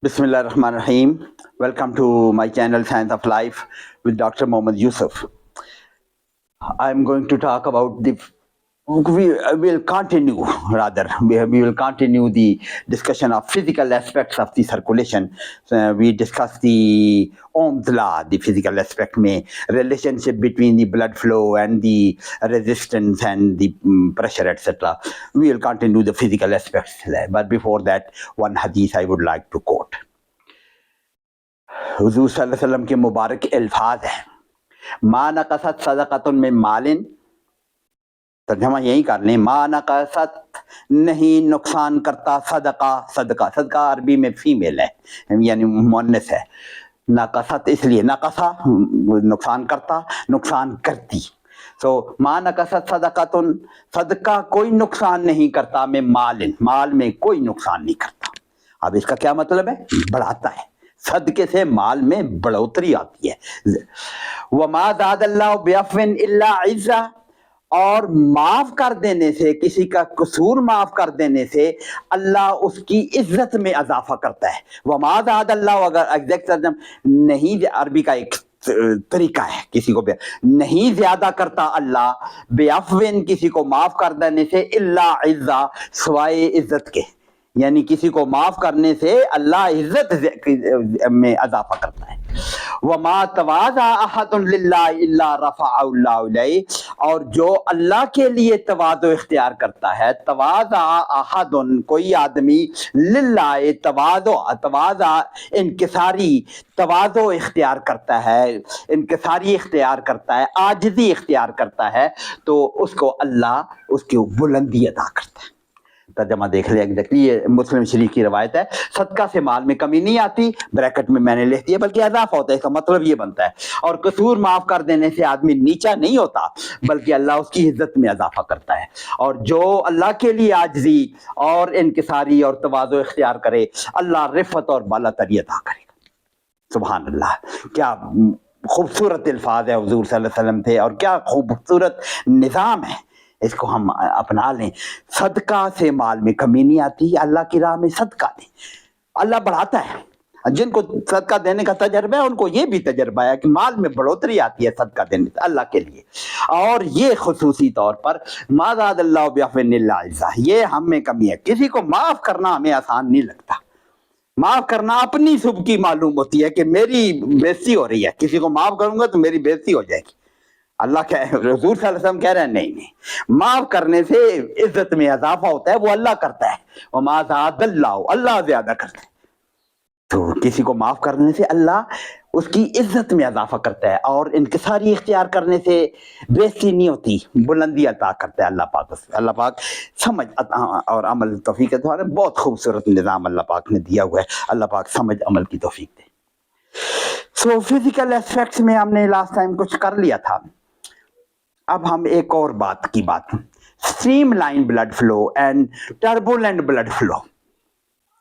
Bismillahirrahmanirrahim. Welcome to my channel Science of Life with Dr. Mohammad Yusuf. I'm going to talk about we will continue we will continue the discussion of physical aspects of the circulation. We discussed the Ohm's law, the physical aspect में relationship between the blood flow and the resistance and the pressure, etc. We will continue the physical aspects, but before that, one hadith I would like to quote. हुजूर सल्लल्लाहु अलैहि वसल्लम के मुबारक अल्फाज हैं, मा नक़सत सदक़तुन मिन मालिन, तर्जमा यही कर लें, मा नक़सत नहीं नुकसान करता सदका, सदका सदका अरबी में फीमेल है यानी मुअन्नस है, नक़सत इसलिए नक़सा नुकसान करता, नुकसान करती, तो मा नक़सत सदक़तुन, सदका कोई नुकसान नहीं करता, में मालिन, माल में कोई नुकसान नहीं करता। अब इसका क्या मतलब है? बढ़ाता है, सदके से माल में बढ़ोतरी आती है। वमा ज़ादल्लाहु बिअफ़्विन इल्ला इज़्ज़ा, और माफ कर देने से, किसी का कसूर माफ कर देने से अल्लाह उसकी इज्जत में इजाफा करता है। वमा ज़ादल्लाहु, अगर एग्जैक्ट तर्जम नहीं, अरबी का एक तरीका है, किसी को नहीं ज्यादा करता अल्लाह बिअफ़्विन, किसी को माफ कर देने से, इल्ला इज़्ज़ा, सिवाय इज्जत के, यानी किसी को माफ करने से अल्लाह इज्जत में इजाफा करता है। वमा तवाज़ा अहदुन लिल्लाहि इल्ला रफ़अहु अल्लाहु इलैहि, और जो अल्लाह के लिए तवाज़ो इख्तियार करता है, तवाज़ा अहदुन कोई आदमी, लिल्लाहि तवाज़ो, तवाज़ा इनकिसारी, तवाज़ो इख्तियार करता है, इनकिसारी इख्तियार करता है, आजिज़ी इख्तियार करता है, तो उसको अल्लाह उसकी बुलंदी अता करता है। तर्जमा देख लिया एग्जैक्टली, ये मुस्लिम शरीफ की रवायत है। सदका से माल में कमी नहीं आती, ब्रैकेट में मैंने लिख दिया, बल्कि इजाफा होता है, इसका मतलब ये बनता है। और कसूर माफ कर देने से आदमी नीचा नहीं होता, बल्कि अल्लाह उसकी इज्जत में इजाफा करता है। और जो अल्लाह के लिए आजिज़ी और इनकिसारी और तवाज़ो इख्तियार करे, अल्लाह रिफ़त और बालातरी अता करेगा। सुभान अल्लाह, क्या खूबसूरत अल्फाज है हुज़ूर सल्लल्लाहु अलैहि वसल्लम थे, और क्या खूबसूरत निज़ाम है, इसको हम अपना लें। सदका से माल में कमी नहीं आती, अल्लाह की राह में सदका दें, अल्लाह बढ़ाता है। जिनको सदका देने का तजर्बा है उनको ये भी तजर्बा है कि माल में बढ़ोतरी आती है सदका देने से अल्लाह के लिए। और ये खुसूसी तौर पर मा ज़ादल्लाहु बिअफ़्विन इल्ला इज़्ज़ा, ये हम में कमी है। किसी को माफ करना हमें आसान नहीं लगता, माफ करना अपनी सुबह की मालूम होती है कि मेरी बेइज्जती हो रही है, किसी को माफ करूंगा तो मेरी बेइज्जती हो जाएगी। अल्लाह कह, रसूल सल्लल्लाहु अलैहि वसल्लम कह रहे हैं नहीं, माफ करने से इज्जत में इजाफा होता है, वो अल्लाह करता है। वमा ज़ादल्लाहु, अल्लाह ज्यादा करता है, तो किसी को माफ करने से अल्लाह उसकी इज्जत में इजाफा करता है, और इनकिसारी इख्तियार करने से बेइज्जती नहीं होती, बुलंदी अता करता है अल्लाह पाक। अल्लाह पाक समझ और अमल तौफीक द्वारा बहुत खूबसूरत निज़ाम अल्लाह पाक ने दिया हुआ है। अल्लाह पाक समझ अमल की तौफीक दे। सो फिजिकल एस्पेक्ट्स में हमने लास्ट टाइम कुछ कर लिया था, अब हम एक और बात की streamline blood flow and turbulent blood flow,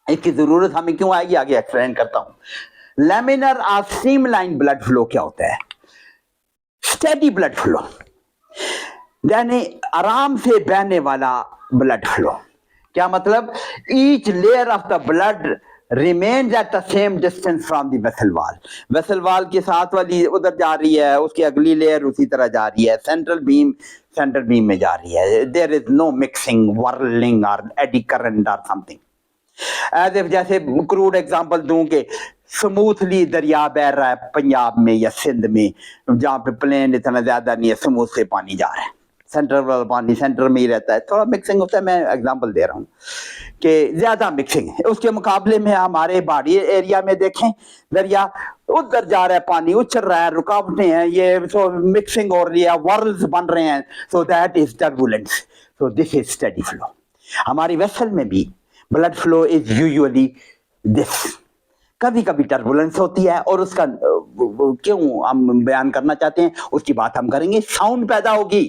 इसकी जरूरत हमें क्यों आएगी आगे एक्सप्लेन करता हूं। लैमिनर और स्ट्रीमलाइन ब्लड फ्लो क्या होता है? स्टेडी ब्लड फ्लो यानी आराम से बहने वाला ब्लड फ्लो। क्या मतलब? Each layer of the blood remains at the same distance from the vessel wall. Vessel wall के साथ वाली उधर जा रही है, उसकी अगली लेयर उसी तरह जा रही है, सेंट्रल बीम में जा रही है। There is no mixing, whirling और एडी करंट और समथिंग। एज इफ, जैसे क्रूड एग्जांपल दूं कि स्मूथली दरिया बह रहा है पंजाब में या सिंध में, जहाँ पे प्लेन इतना ज्यादा नहीं है, स्मूथ से पानी जा रहा है, सेंटर वाला पानी सेंटर में ही रहता है, थोड़ा मिक्सिंग होता है। मैं एग्जांपल दे रहा हूँ कि ज्यादा मिक्सिंग है। उसके मुकाबले में हमारे पहाड़ी एरिया में देखें, दरिया उधर जा रहा है, पानी उछल रहा है, रुकावटें हैं, ये सो मिक्सिंग हो रही है, वर्ल्स बन रहे हैं, so that is turbulence, so this is steady flow. हमारी वेसल में भी blood flow is usually this. कभी कभी टर्बुलेंस होती है, और उसका क्यों हम बयान करना चाहते हैं उसकी बात हम करेंगे। साउंड पैदा होगी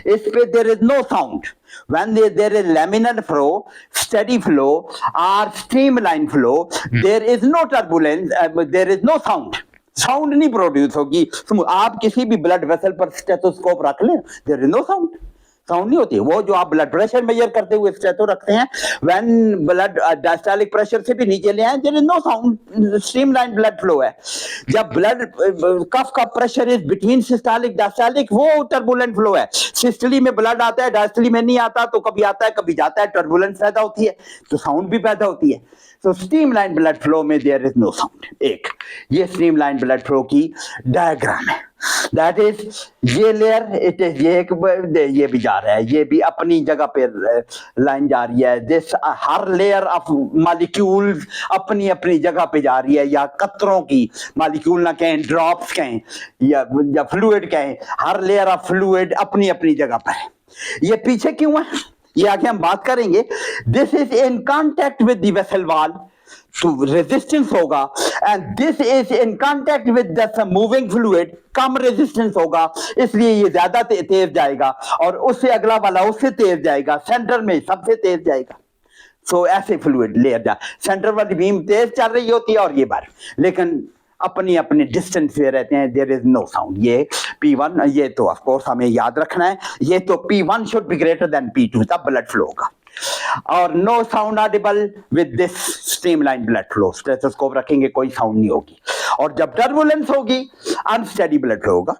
इस पे, there is no sound when there is laminar flow, steady flow or streamline flow, there is no turbulence, there is no sound, sound नहीं प्रोड्यूस होगी। आप किसी भी ब्लड वेसल पर स्टेथोस्कोप रख लें, there is no sound, sound नहीं होती। वो जो आप ब्लड प्रेशर मेजर करते हुए स्टेथो रखते हैं, व्हेन ब्लड डायस्टोलिक प्रेशर से भी नीचे ले आए, there is no sound, streamline blood flow है। जब ब्लड कफ का pressure is between systolic diastolic, वो टर्बुलेंट फ्लो है। सिस्टोली में ब्लड आता है, डायस्टोली में नहीं आता, तो कभी आता है कभी जाता है, टर्बुलेंस पैदा होती है, तो साउंड भी पैदा होती है। तो स्ट्रीमलाइन ब्लड फ्लो में देयर इज नो साउंड। एक ये स्ट्रीमलाइन ब्लड फ्लो की डायग्राम है। दैट इज ये लेयर, इट इज ये भी जा रहा है, ये भी अपनी जगह पे लाइन जा रही है। This her layer of molecules अपनी अपनी जगह पे जा रही है, या कतरों की, मॉलिक्यूल ना कहें, ड्रॉप्स कहें, या फ्लूइड कहें, हर लेयर ऑफ फ्लूइड अपनी अपनी जगह पर है। ये पीछे क्यों है, ये आगे हम बात करेंगे। This is in contact with the vessel wall, तो रेजिस्टेंस होगा, and this is in contact with the moving fluid, come resistance होगा, इसलिए ये ज्यादा तेज जाएगा, और उससे अगला वाला उससे तेज जाएगा, सेंटर में सबसे तेज जाएगा। सो ऐसे फ्लूइड लेयर जा, सेंटर वाली बीम तेज चल रही होती है और ये बार, लेकिन अपनी अपनी डिस्टेंस पे रहते हैं। There is no sound. ये P1, ये तो ऑफ कोर्स हमें याद रखना है, ये तो P1 should be greater than P2, तब ब्लड फ्लो होगा। और no sound audible with this streamline blood flow. Stethoscope रखेंगे, कोई साउंड नहीं होगी। और जब टर्बुलेंस होगी, अनस्टेडी ब्लड फ्लो होगा।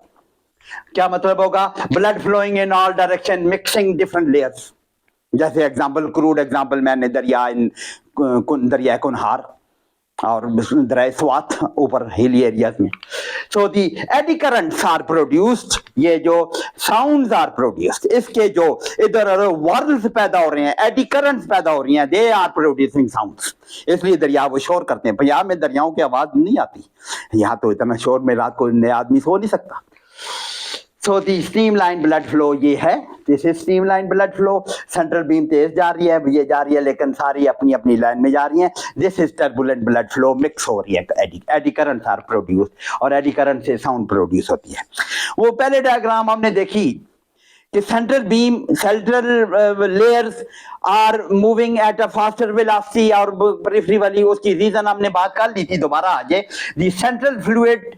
क्या मतलब होगा? Blood flowing in all direction, mixing different layers. जैसे एग्जांपल, क्रूड एग्जांपल मैंने दरिया कुनहार और दरिया स्वात ऊपर हिली एरियाज में। सो दी एडी करंट्स आर प्रोड्यूस्ड, ये जो साउंड्स आर प्रोड्यूस्ड, इसके जो इधर वर्ल्स पैदा हो रहे हैं, एडी करंट्स पैदा हो रही हैं, दे आर प्रोड्यूसिंग साउंड्स। इसलिए दरिया वो शोर करते हैं। पंजाब में दरियाओं की आवाज नहीं आती, यहाँ तो इतना शोर में रात को आदमी सो नहीं सकता। So the streamline blood flow ये है, this is streamline blood flow. Central beam तेज जा रही है, ये जा रही है, लेकिन सारी अपनी अपनी लाइन में जा रही हैं। This is turbulent blood flow, mix हो रही है, एडी करंट्स आर प्रोड्यूस, और एडी करंट से साउंड प्रोड्यूस होती है। वो पहले डायग्राम हमने देखी कि central beam, central layers are moving at a faster velocity, और पेरिफेरी वाली उसकी रीजन हमने बात कर ली थी, दोबारा आ जाए। The central fluid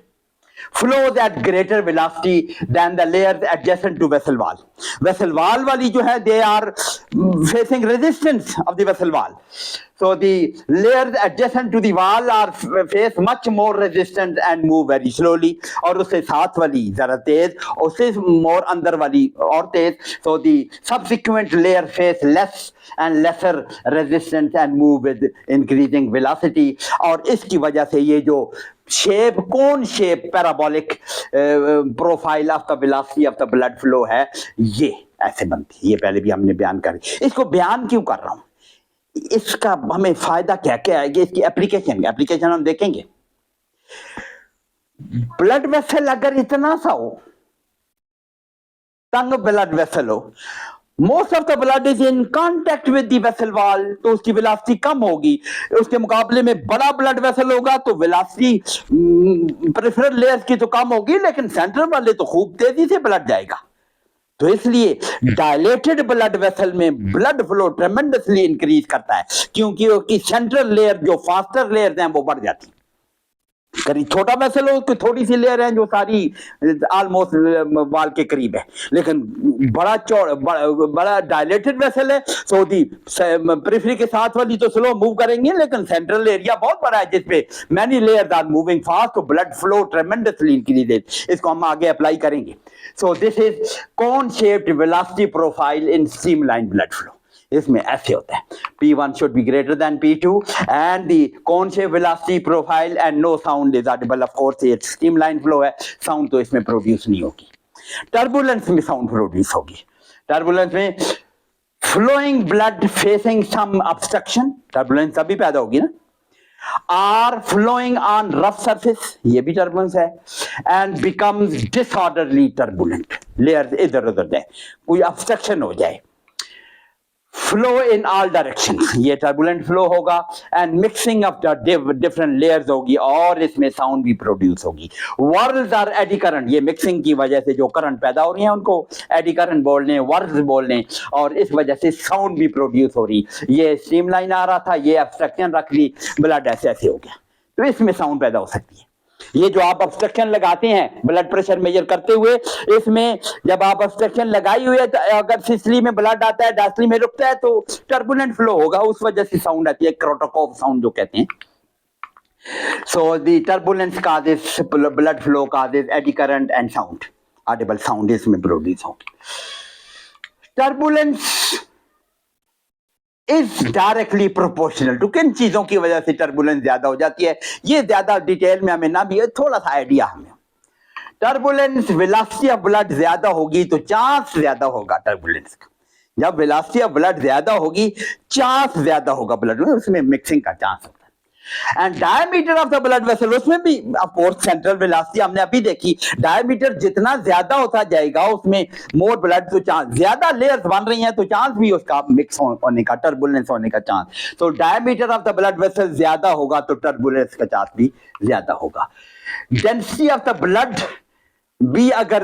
flows at greater velocity than the layers adjacent to vessel wall. Vessel wall वाली जो है, they are facing resistance of the vessel wall. So the layers adjacent to the wall are face much more resistance and move very slowly. और उससे साथ वाली जरा तेज, उससे more अंदर वाली और तेज. So the subsequent layer face less and lesser resistance and move with increasing velocity. और इसकी वजह से ये जो शेप, कौन shape, parabolic profile of the velocity of the blood flow है, ये ऐसे बनती है। ये पहले भी हमने बयान करी। इसको बयान क्यों कर रहा हूं, इसका हमें फायदा क्या क्या है, इसकी एप्लीकेशन हम देखेंगे। ब्लड वेसल अगर इतना सा हो, तंग ब्लड वेसल हो, most of the blood is in contact with the vessel wall, तो उसकी वेलोसिटी कम होगी। उसके मुकाबले में बड़ा ब्लड वेसल होगा तो वेलोसिटी पेरिफेरल लेयर्स की तो कम होगी, लेकिन सेंट्रल वाले तो खूब तेजी से ब्लड जाएगा। तो इसलिए डायलेटेड ब्लड वेसल में ब्लड फ्लो ट्रेमेंडसली इंक्रीज करता है, क्योंकि उसकी सेंट्रल लेयर जो फास्टर लेयर्स हैं वो बढ़ जाती। करीब छोटा वेसल हो तो थोड़ी सी लेयर है जो सारी ऑलमोस्ट वाल के करीब है, लेकिन बड़ा डायलेटेड वेसल है, सो दी पेरिफेरी के साथ वाली तो स्लो मूव करेंगे, लेकिन सेंट्रल एरिया बहुत बड़ा है जिसपे many layers are moving fast, तो ब्लड फ्लो ट्रेमेंडसली इंक्रीजेस। इसको हम आगे अप्लाई करेंगे। So this is cone shaped velocity profile in streamline blood flow. इसमें ऐसे होता है, P1 should be greater than P2 and the cone shape velocity profile and no sound is audible. Of course ये streamline flow है, sound तो इसमें produce नहीं होगी। टर्बुलेंस में साउंड प्रोड्यूस होगी। टर्बुलेंस में flowing blood facing some obstruction, turbulence तभी पैदा होगी ना, are flowing on rough surface, ये भी टर्बुलेंस है, and becomes disorderly turbulent, layers इधर उधर जाए, कोई ऑब्स्ट्रक्शन हो जाए। फ्लो इन ऑल डायरेक्शन, ये टर्बुलेंट फ्लो होगा, and mixing of the different layers होगी, और इसमें साउंड भी प्रोड्यूस होगी। वर्ल्स आर एडी करंट, ये मिक्सिंग की वजह से जो करंट पैदा हो रही है उनको एडी करंट बोल रहे हैं, वर्ल्स बोल रहे हैं, और इस वजह से साउंड भी प्रोड्यूस हो रही। ये स्ट्रीमलाइन आ रहा था, ये ऑब्स्ट्रक्शन रख ली, ब्लड ऐसे ऐसे हो गया, तो इसमें साउंड पैदा हो सकती है। ये जो आप ऑब्स्ट्रक्शन लगाते हैं ब्लड प्रेशर मेजर करते हुए, इसमें जब आप ऑब्स्ट्रक्शन लगाई हुई है तो अगर सिसली में ब्लड आता है, डायस्टली में रुकता है तो टर्बुलेंट फ्लो होगा, उस वजह से साउंड आती है, क्रोटोकोव साउंड जो कहते हैं। So the turbulence causes blood flow, causes eddy current and sound. Audible sound इसमें प्रोड्यूस होगी। Turbulence is directly proportional to किन चीजों की वजह से टर्बुलेंस ज्यादा हो जाती है, ये ज्यादा डिटेल में हमें ना भी है, थोड़ा सा आइडिया हमें। टर्बुलेंस वेलोसिटी ऑफ ब्लड ज्यादा होगी तो चांस ज्यादा होगा टर्बुलेंस का। जब वेलोसिटी ऑफ ब्लड ज्यादा होगी चांस ज्यादा होगा ब्लड में, उसमें मिक्सिंग का चांस होता है। And diameter of the blood vessel, उसमें भी ऑफकोर्स सेंट्रल वेलोसिटी हमने अभी देखी, डायमीटर जितना ज्यादा होता जाएगा उसमें मोर ब्लड, तो चांस ज्यादा लेयर्स बन रही हैं तो चांस भी उसका मिक्स होने का, टर्बुलेंस होने का चांस। तो diameter of the blood vessel ज्यादा होगा तो टर्बुलेंस का चांस भी ज्यादा होगा। डेंसिटी ऑफ द ब्लड भी अगर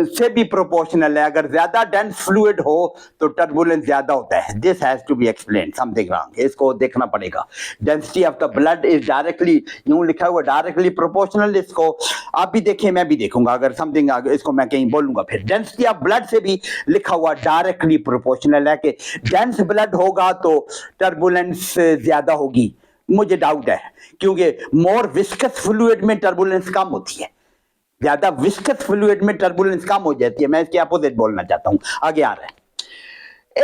से भी प्रोपोर्शनल है, अगर ज्यादा डेंस फ्लूइड हो तो टर्बुलेंस ज्यादा होता है। This has to be explain, something wrong, इसको देखना पड़ेगा। Density of the blood is directly, यूं लिखा हुआ डायरेक्टली प्रोपोर्शनल, इसको आप भी देखें मैं भी देखूंगा, अगर समथिंग इसको मैं कहीं बोलूंगा फिर। डेंसिटी ऑफ ब्लड से भी लिखा हुआ डायरेक्टली प्रोपोर्शनल है कि डेंस ब्लड होगा तो टर्बुलेंस ज्यादा होगी। मुझे डाउट है क्योंकि मोर विस्कस फ्लूइड में टर्बुलेंस कम होती है, ज्यादा विस्कस फ्लूइड में टर्बुलेंस कम हो जाती है। मैं इसके अपोजिट बोलना चाहता हूं, आगे आ रहा है।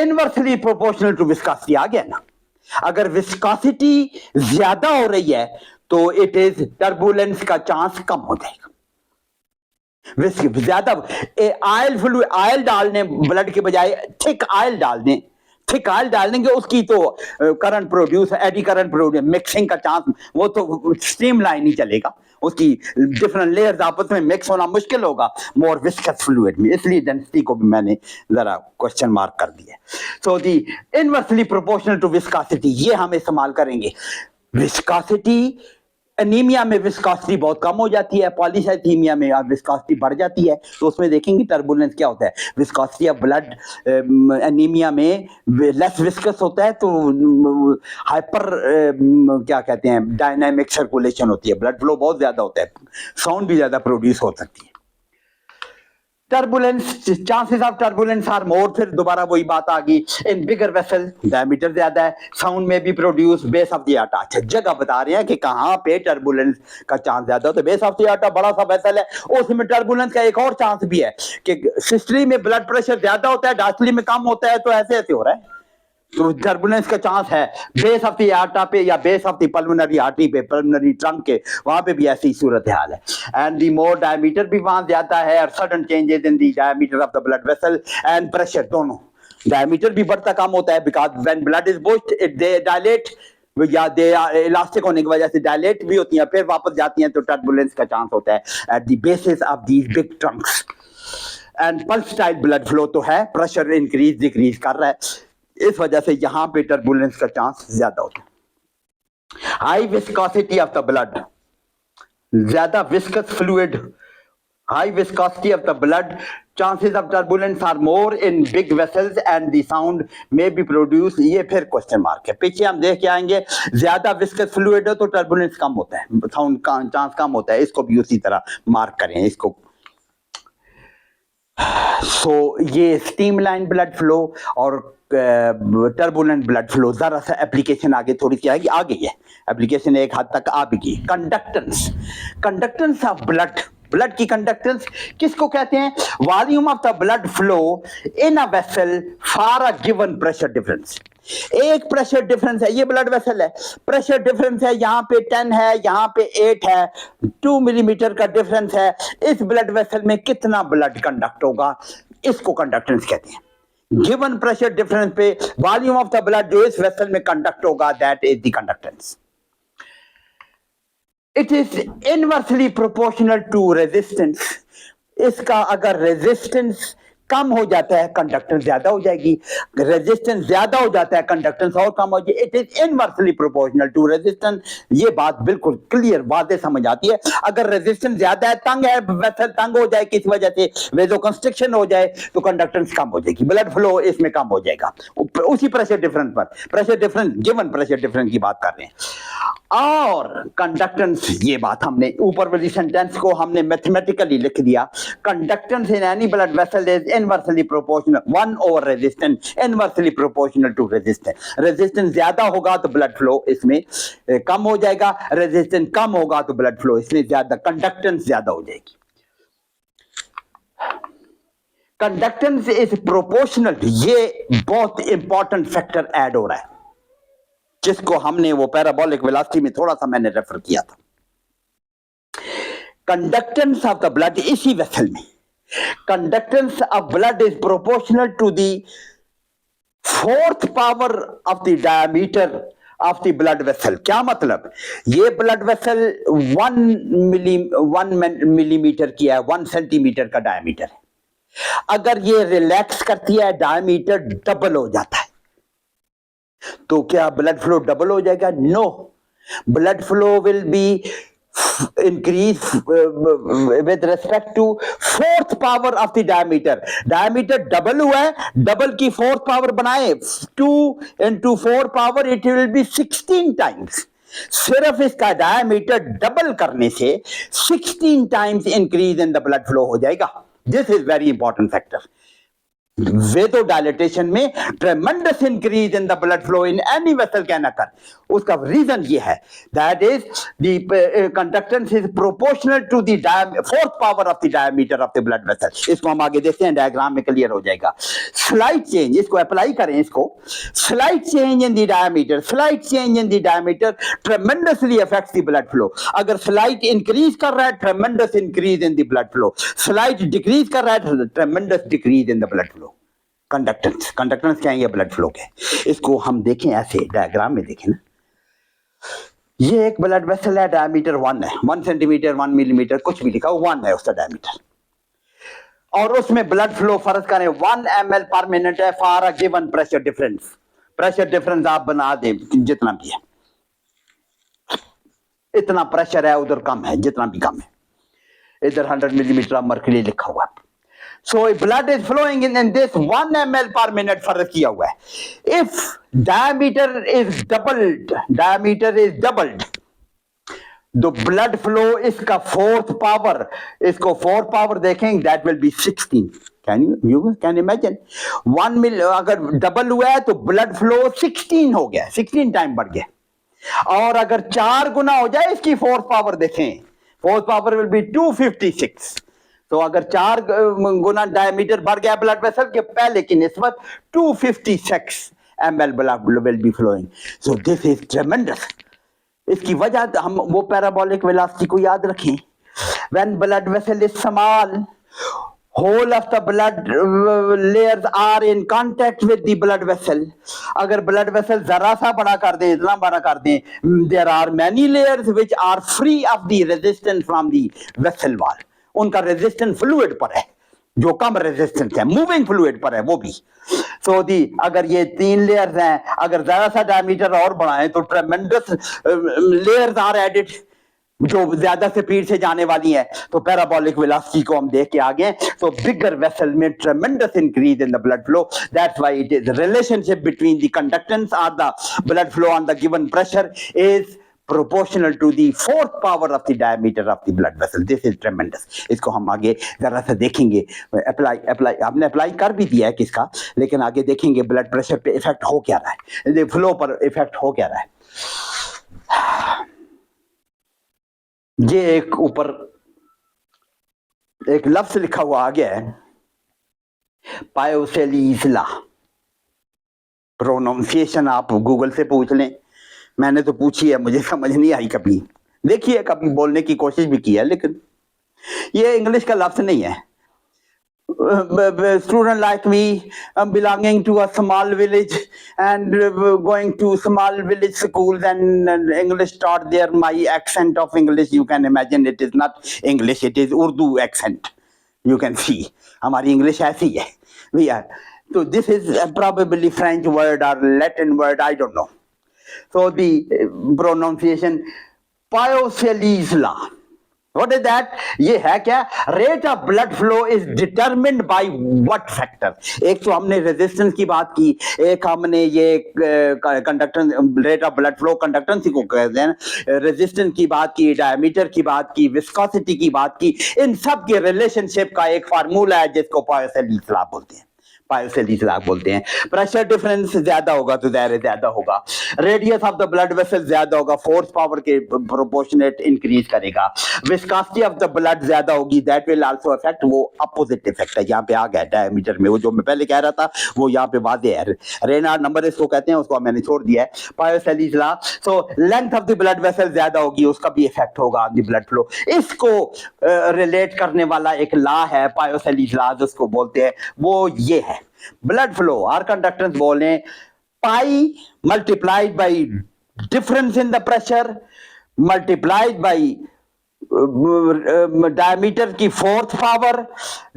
इनवर्सली प्रोपोर्शनल टू विस्कोसिटी आ गया ना, अगर विस्कोसिटी ज्यादा हो रही है तो इट इज टर्बुलेंस का चांस कम हो जाएगा। ज्यादा ऑयल फ्लूइड, ऑयल डालने ब्लड के बजाय थिक ऑयल डाल दें, थिक ऑयल डाल देंगे उसकी तो current produce, eddy current produce, mixing का चांस, वो तो स्ट्रीम लाइन ही चलेगा, उसकी डिफरेंट लेयर्स आपस में मिक्स होना मुश्किल होगा मोर विस्कस फ्लूइड में, इसलिए डेंसिटी को भी मैंने जरा क्वेश्चन मार्क कर दिया। सो दी इनवर्सली प्रोपोर्शनल टू विस्कोसिटी, ये हम इस्तेमाल करेंगे। विस्कोसिटी, एनीमिया में विस्कोसिटी बहुत कम हो जाती है, पॉलीसाइथीमिया में विस्कोसिटी बढ़ जाती है, तो उसमें देखेंगे टर्बुलेंस क्या होता है। विस्कोसिटी ऑफ ब्लड एनीमिया में लेस विस्कस होता है तो हाइपर क्या कहते हैं, डायनामिक सर्कुलेशन होती है, ब्लड फ्लो बहुत ज्यादा होता है, साउंड भी ज्यादा प्रोड्यूस हो सकती है। Turbulence, chances of turbulence are more, फिर दोबारा वही बात आ गई, इन बिगर वेसल डायमीटर ज्यादा है, साउंड में भी produce base of the art. अच्छा, जगह बता रहे हैं कि कहां पे टर्बुलेंस का चांस ज्यादा हो, तो बेस ऑफ द आर्ट बड़ा सा वेसल है, उसमें टर्बुलेंस का एक और चांस भी है कि सिस्टली में ब्लड प्रेशर ज्यादा होता है, डायस्टली में कम होता है, तो ऐसे ऐसे हो रहा है, तो टर्बुलेंस का चांस है। बेस ऑफ द आर्टा पे या base of the pulmonary artery पे, पल्मोनरी ट्रंक के, वहां पे भी ऐसी सूरत हाल है। एंड द मोर डायमीटर भी वहां ज्यादा है, और sudden changes in the diameter of the blood vessel and pressure, दोनों डायमीटर भी बढ़ता कम होता है, because when blood is boost it they dilate, या दे इलास्टिक होने की वजह से डायलेट भी होती हैं, फिर वापस जाती हैं, तो टर्बुलेंस का चांस होता है at the basis of these big Trunks. And pulse type blood flow तो है, प्रेशर इंक्रीज डिक्रीज कर रहा है, इस वजह से यहां पे टर्बुलेंस का चांस ज्यादा होता है। High viscosity of the blood, ज्यादा viscous fluid, high viscosity of the blood, chances of turbulence are more in big vessels and the sound may be produce, ये फिर क्वेश्चन मार्क है। पीछे हम देख के आएंगे, ज्यादा विस्कस फ्लूइड हो तो टर्बुलेंस कम होता है, साउंड का चांस कम होता है, इसको भी उसी तरह मार्क करें इसको। सो ये स्टीम लाइन ब्लड फ्लो और टर्बुलेंट ब्लड फ्लो, जरा सा एप्लीकेशन आगे थोड़ी सी आएगी, आ गई है एप्लीकेशन, एक हद तक आ भी गई। Conductance, conductance of blood, blood की कंडक्टेंस किसको कहते हैं? Volume of the blood flow in a vessel for a given pressure difference. एक प्रेशर डिफरेंस है, ये ब्लड वेसल है, प्रेशर डिफरेंस है, यहाँ पे 10 है, यहाँ पे 8 है, 2 मिलीमीटर का डिफरेंस है, इस ब्लड वेसल में कितना ब्लड कंडक्ट होगा, इसको कंडक्टेंस कहते हैं। गिवन प्रेशर डिफरेंस पे वॉल्यूम ऑफ द ब्लड जो इस वेसल में कंडक्ट होगा, that is the conductance. It is inversely proportional to resistance, इसका अगर रेजिस्टेंस कम हो जाता है कंडक्टेंस ज्यादा हो जाएगी, रेजिस्टेंस ज्यादा हो जाता है कंडक्टेंस और कम हो जाएगी। It is inversely proportional to resistance, ये बात बिल्कुल क्लियर बातें समझ आती है। अगर रेजिस्टेंस ज्यादा है, तंग है, वेसल तंग हो जाए किसी वजह से, वेजोकंस्ट्रिक्शन हो जाए, तो कंडक्टेंस कम हो जाएगी, ब्लड फ्लो इसमें कम हो जाएगा, उसी प्रेशर डिफरेंस पर, pressure difference, given pressure difference की बात कर रहे हैं। और कंडक्टेंस, ये बात हमने ऊपर वाली सेंटेंस को हमने मैथमेटिकली लिख दिया। Conductance in any blood vessel is inversely proportional, 1 over resistance inversely proportional to resistance. Resistance ज्यादा होगा तो ब्लड फ्लो इसमें कम हो जाएगा, रेजिस्टेंस कम होगा तो ब्लड फ्लो इसमें ज्यादा, कंडक्टेंस ज्यादा हो जाएगी। कंडक्टेंस इज प्रोपोर्शनल, ये बहुत इंपॉर्टेंट फैक्टर ऐड हो रहा है, जिसको हमने वो पैराबोलिक वेलोसिटी में थोड़ा सा मैंने रेफर किया था। कंडक्टेंस ऑफ द ब्लड, इसी वेसल में conductance of blood is proportional to the 4th power of the diameter of the blood vessel. क्या मतलब? ये ब्लड वेसल 1 मिलीमीटर की है, 1 सेंटीमीटर का डायमीटर है। अगर ये रिलैक्स करती है, डायमीटर डबल हो जाता है, तो क्या ब्लड फ्लो डबल हो जाएगा? No, blood flow will be increase with respect to 4th power of the diameter. Diameter double हुआ है, डबल की 4th पावर बनाए, 2 into 4 power, it will be 16 times. सिर्फ इसका डायमीटर डबल करने से 16 times increase in the blood flow हो जाएगा। This is very important factor. Vasodilatation में tremendous increase in the blood flow in any vessel can occur. उसका reason ये है, that is the conductance is proportional to the 4th power of the diameter of the blood vessel. इसको हम आगे देखते हैं, diagram में क्लियर हो जाएगा। स्लाइट चेंज, इसको अप्लाई करें, इसको slight change in the diameter, slight change in the diameter tremendously affects the blood flow. अगर स्लाइट इंक्रीज कर रहा है, tremendous increase in the blood flow. Slight decrease कर रहा है, ट्रेमेंडस decrease in the blood flow. Conductance, conductance क्या है? ये ब्लड फ्लो के। इसको हम देखें ऐसे डायग्राम में, देखें ना, ये एक ब्लड वेसल है, डायमीटर 1 है, 1 सेंटीमीटर, 1 मिलीमीटर, कुछ भी लिखा हो, 1 है उसका डायमीटर, और उसमें ब्लड फ्लो फर्ज करें 1 ml पर मिनट है for a given pressure difference. Pressure difference आप बना दें जितना भी है, इतना प्रेशर है, उधर कम है, जितना भी कम है, इधर 100 मिलीमीटर ऑफ मर्क्यूरी लिखा हुआ है। So blood is flowing in this 1 ml per minute फर्ज किया हुआ है। If diameter is doubled, the blood flow इसका 4th पावर, इसको 4 पावर देखें, that will be 16। you can imagine 1 मिल अगर डबल हुआ है तो ब्लड फ्लो 16 हो गया, 16 टाइम बढ़ गया। और अगर 4 गुना हो जाए इसकी 4th पावर देखें, 4th पावर will be 256। तो अगर 4 गुना डायमीटर बढ़ गया ब्लड वेसल के पहले की निस्बत, 256 ml blood will be flowing. So this is tremendous. इसकी वजह हम वो पैराबोलिक वेलोसिटी को याद रखें। When blood vessel is small, whole of the blood layers are in contact with the blood vessel। अगर ब्लड वेसल जरा सा बड़ा कर दें, इतना बड़ा कर दें, there are many layers which are free of the resistance from the vessel wall। उनका रेजिस्टेंस फ्लूइड पर है, जो कम रेजिस्टेंस है, मूविंग फ्लूइड पर है वो भी। सो दी अगर ये 3 लेयर्स हैं, अगर जरा सा डायमीटर और बढ़ाएं तो ट्रेमेंडस लेयर्स आर एडेड, जो ज्यादा स्पीड से जाने वाली है। तो पैराबोलिक वेलोसिटी को हम देख के आगे, तो बिगर वेसल में tremendous increase in the blood flow. That's why it is relationship between the conductance और the blood flow on the given pressure is proportional to the 4th power of the diameter of the blood vessel। This is tremendous। इसको हम आगे जरा सा देखेंगे। Apply आपने apply कर भी दिया है किसका, लेकिन आगे देखेंगे ब्लड प्रेशर पे इफेक्ट हो क्या रहा है, फ्लो पर इफेक्ट हो क्या रहा है। ये एक ऊपर एक लफ्ज लिखा हुआ आ गया है, पायोसेलीज लॉ। प्रोनाउंसिएशन आप गूगल से पूछ लें, मैंने तो पूछी है, मुझे समझ नहीं आई कभी, देखिए कभी बोलने की कोशिश भी की है, लेकिन ये इंग्लिश का लफ्ज नहीं है। Student like me, belonging to a small village and going to small village schools and English taught there, my accent of English, you can imagine it is not English, it is Urdu accent, you can see हमारी English ऐसी है भैया। तो this is probably French word or Latin word, I don't know। So the pronunciation Payocelli's law, what is that? ये है क्या? Rate of blood flow is determined by what factor? एक तो हमने रेजिस्टेंस की बात की, एक हमने ये conductance, rate of blood flow conductance को कहते हैं, रेजिस्टेंस की बात की, डायमीटर की बात की, विस्कोसिटी की बात की। इन सब के रिलेशनशिप का एक फार्मूला है जिसको पॉइसन लॉ बोलते हैं। पायोसेलीस लॉ बोलते हैं। प्रेशर डिफरेंस ज्यादा होगा तो दायरे ज्यादा होगा, radius of the blood vessel ज्यादा होगा, फोर्स पावर के प्रोपोर्शनेट इंक्रीज करेगा, विस्कोसिटी ऑफ द ब्लड ज्यादा होगी, दैट विल आल्सो अफेक्ट, वो अपोजिट इफेक्ट है, यहाँ पे आ गया डायमीटर में, वो जो मैं पहले कह रहा था वो यहाँ पे वादे है। रेनार्ड नंबर इसको कहते हैं, उसको मैंने छोड़ दिया है। Poiseuille's law, so length of the blood vessel ज्यादा होगी, उसका भी इफेक्ट होगा ऑन द ब्लड फ्लो। इसको रिलेट करने वाला एक लॉ है पायोसेलीस लॉ, जिसको बोलते हैं, वो ये है, ब्लड फ्लो और कंडक्टेंस बोले pi multiplied by difference in the pressure multiplied by diameter की fourth power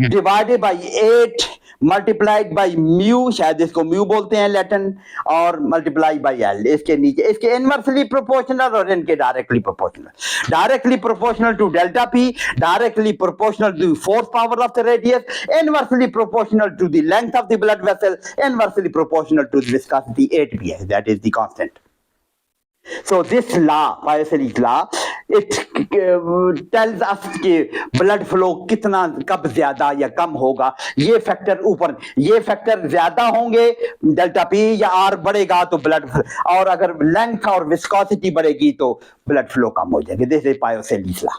divided by 8 multiplied by mu, शायद इसको म्यू बोलते हैं लैटिन, और मल्टीप्लाई बाई एल। इसके नीचे इसके इनवर्सली प्रोपोर्शनल और इनके directly proportional. Directly proportional to delta P, directly proportional to fourth power of the radius, inversely proportional to the length of the blood vessel, inversely proportional to the viscosity. 8 भी है, that is the constant. So this law, Payoselic's law, it tells us कि ब्लड फ्लो कितना कब ज्यादा या कम होगा। ये फैक्टर ऊपर, ये फैक्टर ज्यादा होंगे डेल्टा पी या आर बढ़ेगा तो ब्लड, और अगर लेंथ और विस्कोसिटी बढ़ेगी तो ब्लड फ्लो कम हो जाएगी। This is Payoselic's law।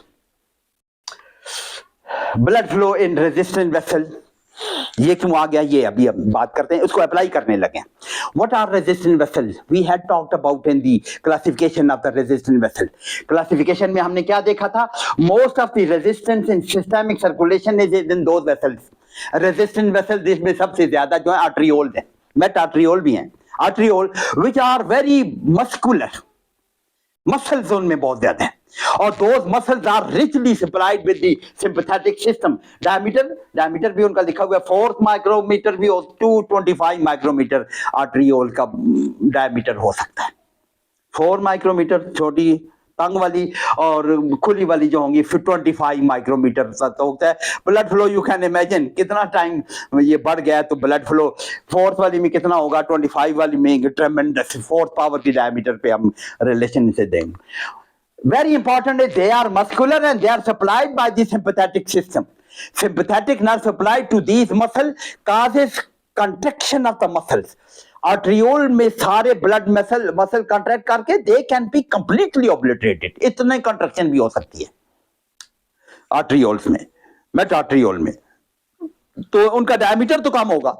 Blood flow in resistant vessel, ये क्यों आ गया, ये अभी अब बात करते हैं, उसको अप्लाई करने लगे। What are resistant vessels? We had talked about in the classification of the resistant vessel. Classification में हमने क्या देखा था? Most of the resistance in systemic circulation is in those vessels. Resistant vessels जिसमें सबसे ज्यादा जो है arterioles हैं, metaarteriole भी हैं, arteriole which are very muscular, muscles उनमें बहुत ज्यादा है, और those muscles are richly supplied with the sympathetic system. Diameter भी उनका लिखा हुआ है, 4 माइक्रोमीटर भी हो, 225 माइक्रोमीटर आर्टरियोल का डायमीटर हो सकता है। 4 माइक्रोमीटर छोटी तंग वाली, और खुली वाली जो होंगी 25 माइक्रोमीटर तक होता है। Blood flow you can imagine कितना टाइम ये बढ़ गया, तो ब्लड फ्लो फोर्थ वाली में कितना होगा, 25 वाली में ट्रेमेंडस, फोर्थ पावर की डायमीटर पे हम रिलेशन से देंगे। Very important is they are muscular and they are supplied by the sympathetic system. Sympathetic nerve supplied to these muscle causes contraction of the muscles. Arteriole में सारे ब्लड मसल कंट्रैक्ट करके they can be completely obliterated, इतने contraction भी हो सकती है arterioles में, मेटाआर्ट्रियोल में। तो उनका डायमीटर तो कम होगा,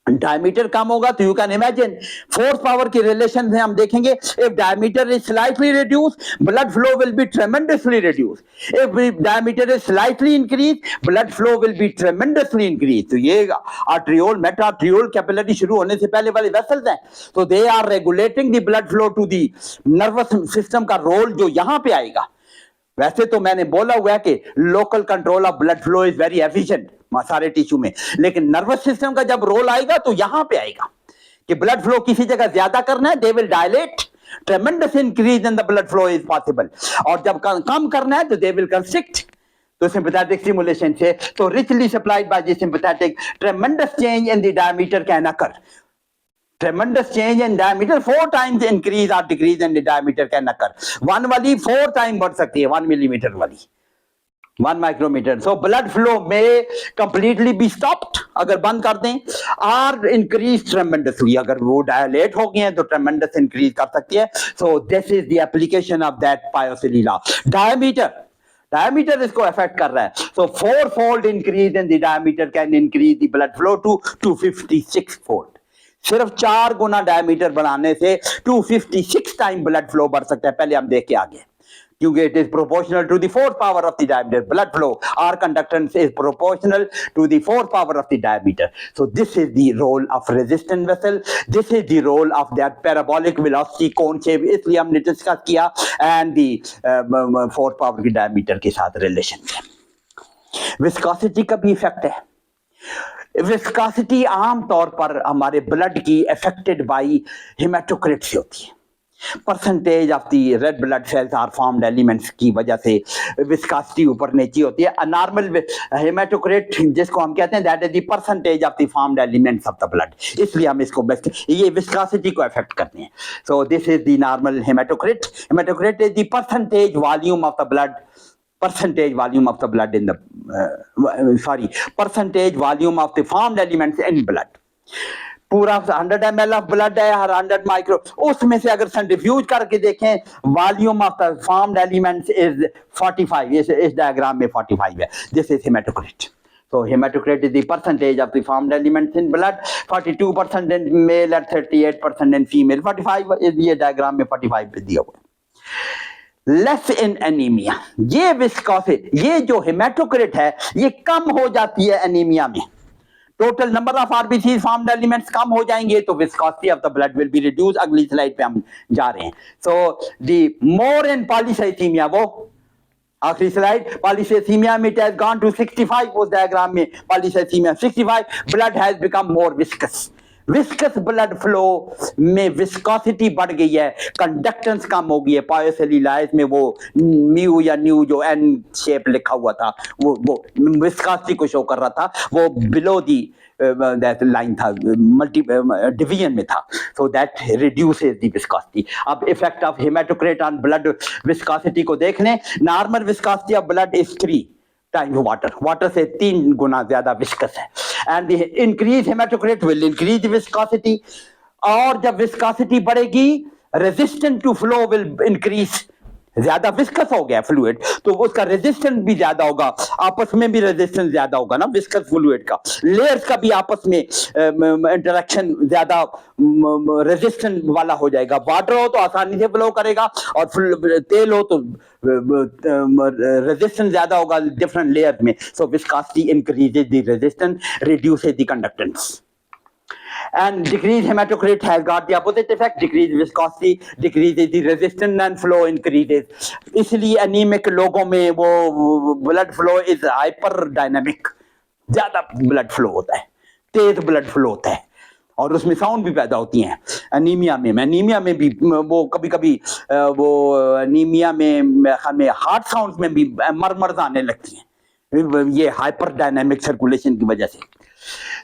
डायमीटर कम होगा तो you can imagine force power की रिलेशन में हम देखेंगे, if diameter is slightly reduce blood flow will B tremendously reduce, if diameter is slightly increase blood flow will B tremendously increase. तो ये आर्ट्रियोल मेटाआर्ट्रियोल कैपिलरी शुरू होने से पहले वाले वेसल्स हैं, तो they are regulating the blood flow to the nervous system का रोल जो यहां पे आएगा। वैसे तो मैंने बोला हुआ है कि local control of blood flow is very efficient सारे टिश्यू में, लेकिन नर्वस सिस्टम का जब रोल आएगा तो यहां पे आएगा कि ब्लड फ्लो किसी जगह ज्यादा करना है, they will dilate, ट्रेमेंडस increase in the blood flow is possible, और जब कम करना है तो दे विल कंस्ट्रिक्ट। तो सिंपैथेटिक स्टिमुलेशन से, तो richly supplied by the sympathetic, ट्रेमेंडस change in the diameter can occur, tremendous change in diameter, 4 times increase or decrease in the diameter can occur। 1 वाली 4 time बढ़ सकती है, 1 मिलीमीटर वाली 1 micrometer. So blood flow में completely be stopped अगर बंद कर दें, और इंक्रीज ट्रेमेंडसली, अगर वो डायलेट हो गए हैं तो ट्रेमेंडस इंक्रीज कर सकती है। So this is the application of that Payoselic's law। Diameter इसको अफेक्ट कर रहा है, so 4-fold increase in the diameter can increase the blood flow to 256-fold। सिर्फ 4 गुना डायमीटर बढ़ाने से 256 टाइम ब्लड फ्लो बढ़ सकता है। पहले हम देख के आगे, क्योंकि it is proportional to the fourth power of the diameter, blood flow और conductance is proportional to the fourth power of the diameter. So this is the role of resistant vessel, this is the role of that parabolic velocity cone shape, इसलिए हमने discuss किया, and the fourth power की diameter के साथ relation. Viscosity का भी effect है। Viscosity आमतौर पर हमारे ब्लड की अफेक्टेड बाई हेमाटोक्रिट से होती है। Percentage of the red blood cells are formed elements की वजह से विस्कोसिटी ऊपर नीचे होती है। नॉर्मल हेमाटोक्रिट जिसको हम कहते हैं that is the percentage of the formed elements of the blood, इसलिए हम इसको बेस्ट ये विस्कोसिटी को अफेक्ट करते हैं। सो this is the normal haematocrit. Haematocrit is the percentage volume of the blood, percentage volume of the blood in the percentage volume of the formed elements in blood। पूरा 100 ml of blood है, हर 100 micro, उसमें से अगर centrifuge करके देखें volume of the formed elements is 45। इस diagram में 45 है। This is haematocrit. So hematocrit is the percentage of the formed elements in blood, 42% in male and 38% in female। 45 is ये डायग्राम में 45 दिया हुआ है। लेस इन एनीमिया, ये viscosity, ये जो हेमाटोक्रिट है ये कम हो जाती है एनीमिया में। Total number of RBC formed elements कम हो जाएंगे तो viscosity of the blood will be reduce. अगली स्लाइड पे हम जा रहे हैं। So the more in polycythaemia, वो आखिरी स्लाइड, पॉलीसाइथीमिया में इट हैज गॉन टू 65। उस डायग्राम में polycythaemia 65, blood has become more viscous. Viscous blood flow में विस्कोसिटी बढ़ गई है, कंडक्टेंस कम हो गई है। पायोसेलुलाइज में वो म्यू या न्यू जो एन शेप लिखा हुआ था वो विस्कोसिटी को शो कर रहा था, वो बिलो दी दैट लाइन था, मल्टी डिवीजन में था। So that reduces the viscosity. अब effect of haematocrit on blood viscosity को देख लें। Normal viscosity of blood is 3 times water, water से 3 गुना ज्यादा विस्कस है। And the increase haematocrit will increase viscosity, और जब विस्कोसिटी बढ़ेगी resistant to flow will increase. ज्यादा विस्कस हो गया फ्लूइड तो उसका रेजिस्टेंस भी ज्यादा होगा, आपस में भी रेजिस्टेंस ज्यादा होगा ना विस्कस फ्लूइड का, लेयर्स का भी आपस में इंटरेक्शन ज्यादा रेजिस्टेंट वाला हो जाएगा। वाटर हो तो आसानी से फ्लो करेगा और तेल हो तो रेजिस्टेंस ज्यादा होगा डिफरेंट लेयर्स में। So viscosity increases the resistance, reduces the conductance. And decreased hematocrit has got the opposite effect, decreased viscosity, decreases the resistance and flow increases। इसलिए anemic लोगों में वो blood flow is hyper dynamic, ज्यादा blood flow होता है, तेज blood flow होता है और उसमें साउंड भी पैदा होती हैं। एनीमिया में भी वो कभी कभी वो एनीमिया में हार्ट साउंड में भी मरमर आने लगती हैं, ये हाइपर डायनामिक सर्कुलेशन की वजह से।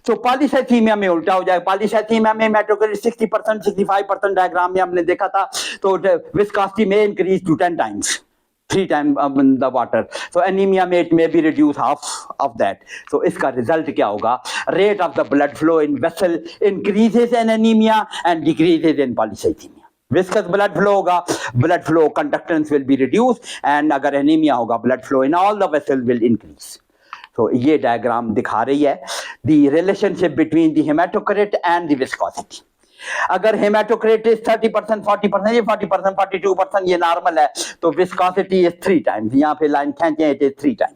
तो पॉलीसाइथीमिया में उल्टा हो जाएगा। पॉलीसाइथीमिया में हेमाटोक्रिट 60% 65% डायग्राम में हमने देखा था, तो विस्कोसिटी में increase to 10 times, 3 times the water. So anaemia में it may be reduce half of that. So इसका रिजल्ट क्या होगा? Rate of the blood flow in vessel increases in anaemia and decreases in polycythaemia. Viscous blood flow होगा, blood flow conductance will be reduce, and अगर anaemia होगा blood flow in all the vessel will increase. तो ये diagram दिखा रही है the relationship between the haematocrit and the viscosity. अगर haematocrit is 30% 40%, ये 40% 42% ये नॉर्मल है, तो विस्कोसिटी इज 3 times। यहाँ पे लाइन खींचे, it is 3 times।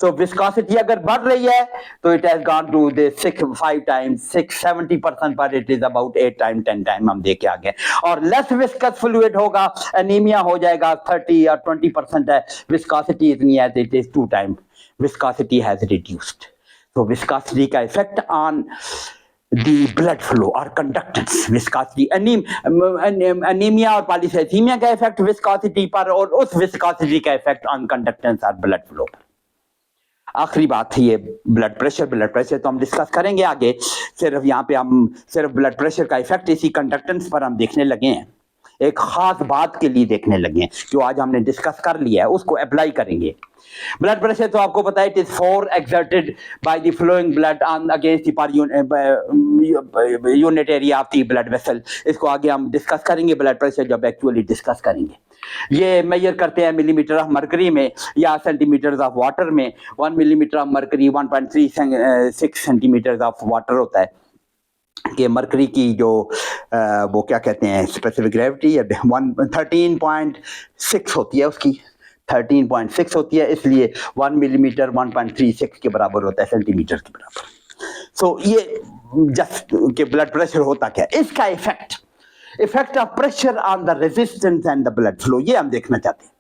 So viscosity अगर बढ़ रही है तो it has gone to the 5 times 70%, but it is about 8 times 10 times हम देख के आ गए। और less viscous fluid होगा, anemia हो जाएगा, 30 or 20% है, viscosity इतनी है, it is 2 times viscosity has reduced। So viscosity का effect on the blood flow or conductance, viscosity, anemia और polycythemia का effect viscosity पर, और उस viscosity का effect on conductance और blood flow पर। आखिरी बात है ये ब्लड प्रेशर तो हम डिस्कस करेंगे आगे। सिर्फ यहाँ पे हम सिर्फ ब्लड प्रेशर का इफेक्ट इसी कंडक्टेंस पर हम देखने लगे हैं, एक खास बात के लिए देखने लगे हैं जो आज हमने डिस्कस कर लिया है, उसको अप्लाई करेंगे। ब्लड प्रेशर तो आपको पता है it is force exerted by the flowing blood on against the unit area of the blood vessel. इसको आगे हम डिस्कस करेंगे ब्लड प्रेशर जब एक्चुअली डिस्कस करेंगे। ये मेजर करते हैं मिलीमीटर ऑफ मरकरी में या सेंटीमीटर ऑफ वाटर में। 1 millimetre of mercury 1.36 centimetre of water होता है कि मरकरी की जो वो क्या कहते हैं स्पेसिफिक ग्रेविटी 13.6 होती है, उसकी 13.6 होती है, इसलिए 1 मिलीमीटर 1.36 के बराबर होता है, सेंटीमीटर के बराबर। सो ये जस्ट के ब्लड प्रेशर होता क्या, इसका effect of pressure on the resistance and the blood flow, ये हम देखना चाहते हैं।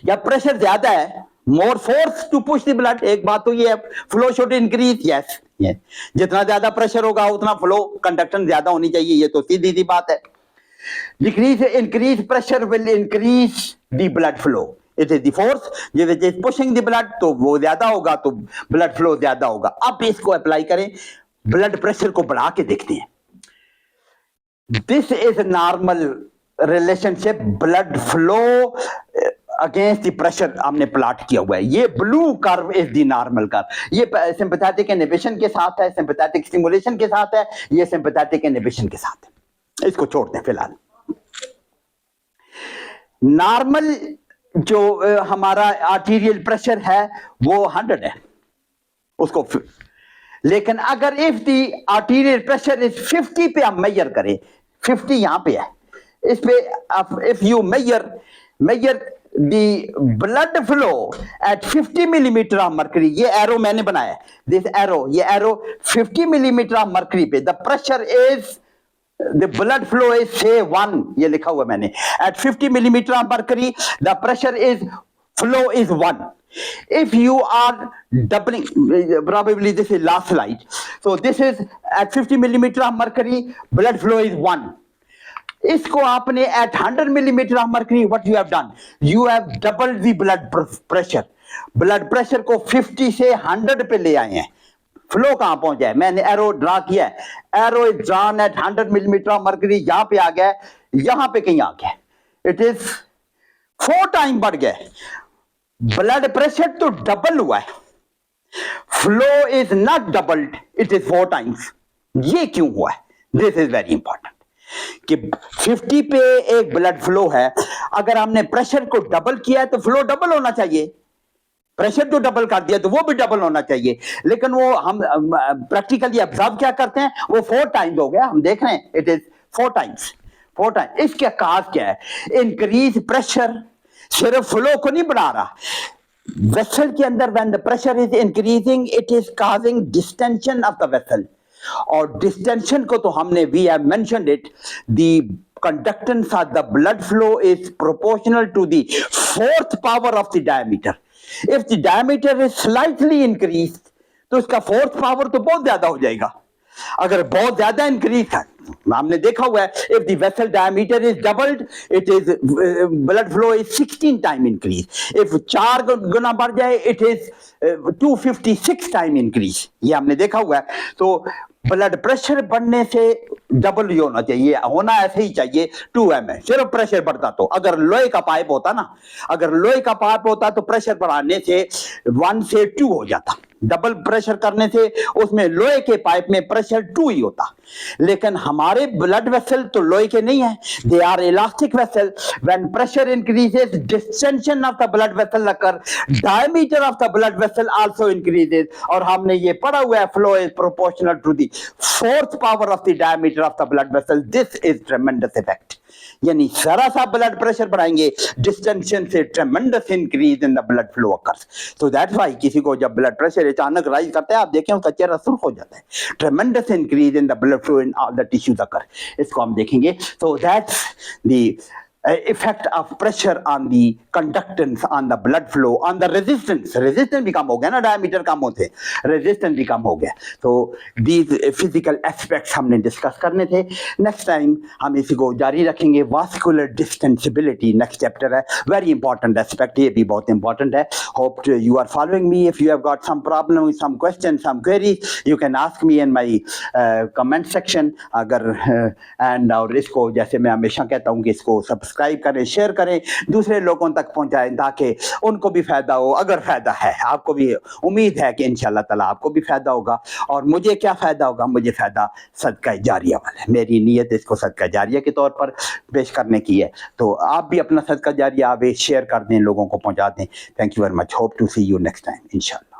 जब प्रेशर ज्यादा है, more force to push the blood, एक बात तो ये है फ्लो शुड इंक्रीज, यस, जितना ज्यादा प्रेशर होगा उतना फ्लो कंडक्टेंस ज्यादा होनी चाहिए, ये तो सीधी सी बात है। Decrease increase pressure will increase the blood flow, it is the force which is pushing the blood, तो वो ज्यादा होगा तो ब्लड फ्लो ज्यादा होगा। अब इसको अप्लाई करें, ब्लड प्रेशर को बढ़ा के देखते हैं। This is normal relationship, blood flow against the pressure हमने प्लॉट किया हुआ है। ये blue curve is the normal curve, ये सिंपैथेटिक इनहिबिशन के साथ है, सिंपैथेटिक स्टिमुलेशन के साथ है, ये सिंपैथेटिक इनहिबिशन के साथ है। इसको छोड़ते हैं फिलहाल। नॉर्मल जो हमारा आर्टीरियल प्रेशर है वो 100 है उसको, लेकिन अगर if the arterial pressure is 50 पे हम मेजर करें, 50 यहां पे है, इस पे if you measure the blood flow at 50 millimeter of mercury, ये एरो मैंने बनाया है, this arrow, ये एरो 50 millimeter of mercury पे, the pressure is, the blood flow is say 1, ये लिखा हुआ मैंने, at 50 millimeter of mercury the pressure is, flow is 1. If you are doubling, probably this is last slide, so this is at 50 millimeter of mercury, blood flow is 1. इसको आपने at 100 millimeter of mercury, what you have done, you have doubled the blood pressure, blood pressure को 50 से 100 पे ले आए हैं। Flow कहां पहुंचा है, मैंने एरो ड्रा किया है, arrow is drawn at 100 millimetre of mercury, यहां पे आ गया, यहां पे कहीं आ गया, इट इज 4 टाइम बढ़ गया। ब्लड प्रेशर तो डबल हुआ है, flow is not doubled, it is 4 times. ये क्यों हुआ है, दिस इज वेरी इंपॉर्टेंट कि 50 पे एक ब्लड फ्लो है, अगर हमने प्रेशर को डबल किया है तो फ्लो डबल होना चाहिए, प्रेशर जो डबल कर दिया तो वो भी डबल होना चाहिए, लेकिन वो हम प्रैक्टिकली ऑब्जर्व क्या करते हैं, वो 4 टाइम्स हो गया, हम देख रहे हैं इट इज 4 टाइम्स, 4 टाइम्स। इसका काज क्या है, इंक्रीज प्रेशर सिर्फ फ्लो को नहीं बढ़ा रहा, वेसल के अंदर when the pressure is increasing it is causing distension of the vessel, और डिस्टेंशन को तो हमने we have mentioned it, the conductance of the blood flow is proportional to the 4th power of the diameter. If the diameter is slightly increased, तो इसका 4th power तो बहुत ज्यादा हो जाएगा। अगर बहुत ज्यादा इंक्रीज है, हमने देखा हुआ है, if the vessel diameter is doubled, it is blood flow is 16 time increase. If 4 गुना बढ़ जाए, it is 256 time increase. ये हमने देखा हुआ है। तो ब्लड प्रेशर बढ़ने से डबल ही होना चाहिए, होना ऐसे ही चाहिए 2 mm, सिर्फ प्रेशर बढ़ता तो, अगर लोहे का पाइप होता ना, अगर लोहे का पाइप होता तो प्रेशर बढ़ाने से 1 से 2 हो जाता, डबल प्रेशर करने से उसमें लोहे के पाइप में प्रेशर 2 ही होता, लेकिन हमारे ब्लड वेसल तो लोहे के नहीं है, they are elastic vessel, when pressure increases distension of the blood vessel occur, diameter of the blood vessel also increases, और हमने ये पढ़ा हुआ है, flow is proportional to the 4th power of the diameter of the blood vessel, this is tremendous effect. यानी जरा सा blood pressure बढ़ाएंगे, डिस्टेंशन से tremendous increase in the blood flow occurs. So that's why किसी को जब blood pressure अचानक rise करता है, आप देखें उसका चेहरा सुर्ख हो जाता है, tremendous increase in the blood flow in all the tissues occur, इसको हम देखेंगे। So that's the effect of pressure on the conductance, on the blood flow, on the resistance भी कम हो गया ना, डायमीटर कम होते, रेजिस्टेंस भी कम हो गया। तो these physical aspects हमने डिस्कस करने थे। नेक्स्ट टाइम हम इसी को जारी रखेंगे। वास्कुलर डिस्टेंसिबिलिटी नेक्स्ट चैप्टर है, वेरी इंपॉर्टेंट एस्पेक्ट, ये भी बहुत इंपॉर्टेंट है। Hope you are following me, if you have got some problem, some question, some queries, you can ask me in my comment section. अगर and और इसको जैसे मैं हमेशा कहता हूँ कि इसको सब्सक्राइब करें, शेयर करें, दूसरे लोगों तक पहुंचाएं ताकि उनको भी फायदा हो। अगर फायदा है, आपको भी उम्मीद है कि इंशाल्लाह ताला आपको भी फायदा होगा, और मुझे क्या फायदा होगा, मुझे फायदा सदका जारिया वाला है। मेरी नीयत इसको सदका जारिया के तौर पर पेश करने की है, तो आप भी अपना सदका जारिया आप शेयर कर दें, लोगों को पहुंचा दें। Thank you very much, hope to see you next time इंशाल्लाह।